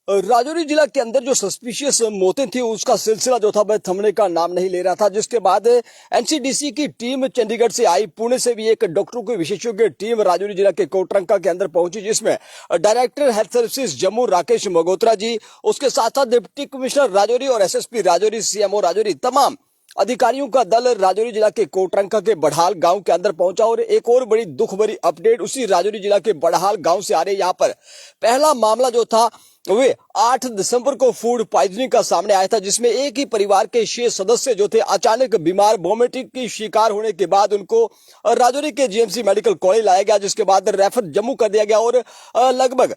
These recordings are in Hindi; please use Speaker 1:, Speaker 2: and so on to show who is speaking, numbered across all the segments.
Speaker 1: राजौरी जिला के अंदर जो सस्पिशियस मौतें थी उसका सिलसिला जो था वह थमने का नाम नहीं ले रहा था, जिसके बाद एनसीडीसी की टीम चंडीगढ़ से आई, पुणे से भी एक डॉक्टरों की विशेषज्ञ टीम राजौरी जिला के कोटरंका के अंदर पहुंची, जिसमें director health services Jammu Rakesh Magotra ji, उसके साथ साथ डिप्टी कमिश्नर राजौरी और एसएसपी राजौरी, सीएमओ राजौरी, तमाम अधिकारियों का दल राजौरी जिला के कोटरंका के बढ़ाल गांव के अंदर पहुंचा। और एक और बड़ी दुख भरी अपडेट उसी राजौरी जिला के बढ़ाल गांव से आ रही है। यहाँ पर पहला मामला जो था वे 8 दिसंबर को फूड पॉइजनिंग का सामने आया था, जिसमें एक ही परिवार के 6 सदस्य जो थे अचानक बीमार वोमिटिंग की शिकार होने के बाद उनको राजौरी के जीएमसी मेडिकल कॉलेज लाया गया, जिसके बाद रेफर जम्मू कर दिया गया। और लगभग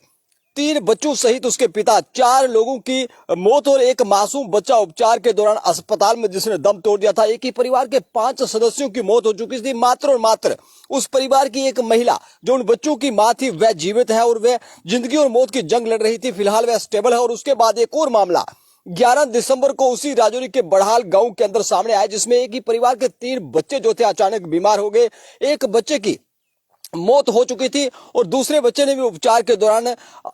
Speaker 1: 3 बच्चों सहित उसके पिता 4 लोगों की मौत और एक मासूम बच्चा उपचार के दौरान अस्पताल में जिसने दम तोड़ दिया था। एक ही परिवार के 5 सदस्यों की मौत हो चुकी थी। मात्र और मात्र उस परिवार की एक महिला जो उन बच्चों की मां थी वह जीवित है और वह जिंदगी और मौत की जंग लड़ रही थी। फिलहाल वह स्टेबल है। और उसके बाद एक और मामला 11 दिसंबर को उसी राजौरी के बढ़ाल गांव के अंदर सामने आया, जिसमें एक ही परिवार के 3 बच्चे जो थे अचानक बीमार हो गए। एक बच्चे की मौत हो चुकी थी और दूसरे बच्चे ने भी उपचार के दौरान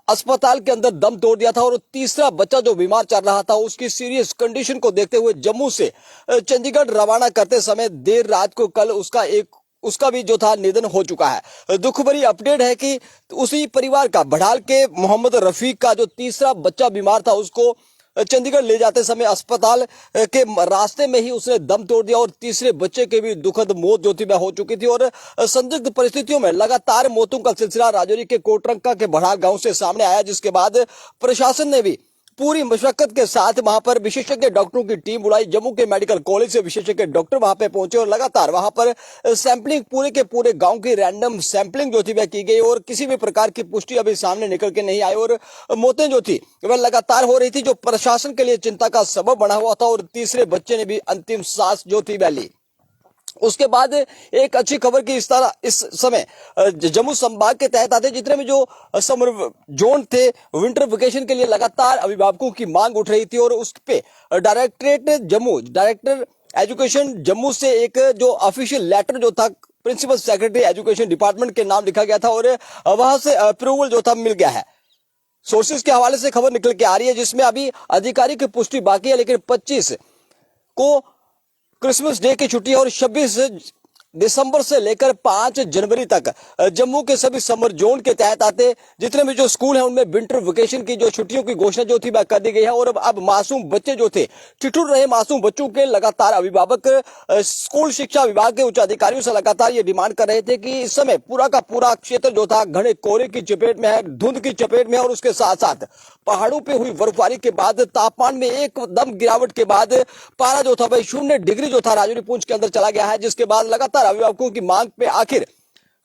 Speaker 1: अस्पताल के अंदर दम तोड़ दिया था। और तीसरा बच्चा जो बीमार चल रहा था उसकी सीरियस कंडीशन को देखते हुए जम्मू से चंडीगढ़ रवाना करते समय देर रात को कल उसका भी जो था निधन हो चुका है। दुख भरी अपडेट है कि उसी परिवार का बढ़ाल के मोहम्मद रफीक का जो तीसरा बच्चा बीमार था उसको चंडीगढ़ ले जाते समय अस्पताल के रास्ते में ही उसने दम तोड़ दिया और तीसरे बच्चे की भी दुखद मौत जो थी वह हो चुकी थी। और संदिग्ध परिस्थितियों में लगातार मौतों का सिलसिला राजौरी के कोटरंका के बढ़ाल गांव से सामने आया, जिसके बाद प्रशासन ने भी पूरी मशक्कत के साथ वहां पर विशेषज्ञ डॉक्टरों की टीम बुलाई। जम्मू के मेडिकल कॉलेज से विशेषज्ञ डॉक्टर वहां पे पहुंचे और लगातार वहां पर सैंपलिंग पूरे के पूरे गांव की रैंडम सैंपलिंग जो थी वह की गई और किसी भी प्रकार की पुष्टि अभी सामने निकल के नहीं आई और मौतें जो थी वह लगातार हो रही थी, जो प्रशासन के लिए चिंता का सबब बना हुआ था। और तीसरे बच्चे ने भी अंतिम सांस जो थी वह ली। उसके बाद एक अच्छी खबर की इस समय जम्मू संभाग के तहत आते जितने भी जो समर जोन थे विंटर वेकेशन के लिए लगातार अभिभावकों की मांग उठ रही थी और उस पे डायरेक्टर एजुकेशन जम्मू से एक जो ऑफिशियल लेटर जो था प्रिंसिपल सेक्रेटरी एजुकेशन डिपार्टमेंट के नाम लिखा गया था और वहां से अप्रूवल जो था मिल गया है। सोर्सेज के हवाले से खबर निकल के आ रही है, जिसमें अभी आधिकारिक पुष्टि बाकी है, लेकिन 25 को क्रिसमस डे की छुट्टी और 26 दिसंबर से लेकर 5 जनवरी तक जम्मू के सभी समर जोन के तहत आते जितने भी जो स्कूल हैं उनमें विंटर वेकेशन की जो छुट्टियों की घोषणा जो थी वह कर दी गई है। और अब मासूम बच्चे जो थे ठिठुर रहे मासूम बच्चों के लगातार अभिभावक स्कूल शिक्षा विभाग के उच्च अधिकारियों से लगातार ये डिमांड कर रहे थे कि इस समय पूरा का पूरा क्षेत्र जो था घने कोहरे की चपेट में है, धुंध की चपेट में है और उसके साथ साथ पहाड़ों पे हुई बर्फबारी के बाद तापमान में एकदम गिरावट के बाद पारा जो था वह 0 डिग्री जो था राजौरी पुंछ के अंदर चला गया है, जिसके बाद लगातार अभिभावकों की मांग पे आखिर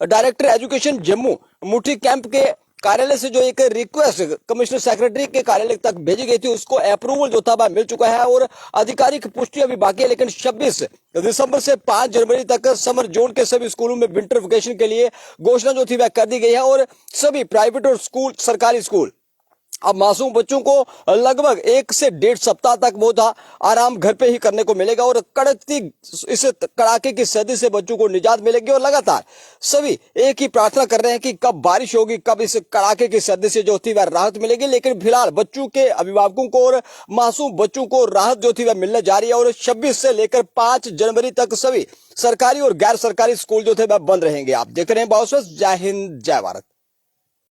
Speaker 1: डायरेक्टर एजुकेशन जम्मू मुठी कैंप के कार्यालय से जो एक रिक्वेस्ट कमिश्नर सेक्रेटरी के कार्यालय तक भेजी गई थी उसको अप्रूवल जो था वह मिल चुका है और आधिकारिक पुष्टि अभी बाकी है। लेकिन 26 दिसंबर से 5 जनवरी तक समर जोन के सभी स्कूलों में विंटर वेकेशन के लिए घोषणा जो थी वह कर दी गई है और सभी प्राइवेट और स्कूल सरकारी स्कूल अब मासूम बच्चों को लगभग 1 से 1.5 सप्ताह तक वो था आराम घर पे ही करने को मिलेगा और कड़कती इस कड़ाके की सर्दी से बच्चों को निजात मिलेगी। और लगातार सभी एक ही प्रार्थना कर रहे हैं कि कब बारिश होगी, कब इस कड़ाके की सर्दी से जो थी वह राहत मिलेगी। लेकिन फिलहाल बच्चों के अभिभावकों को और मासूम बच्चों को राहत जो थी वह मिलने जा रही है और 26 से लेकर 5 जनवरी तक सभी सरकारी और गैर सरकारी स्कूल जो थे वह बंद रहेंगे। आप देख रहे हैं बाउसस। जय हिंद, जय भारत।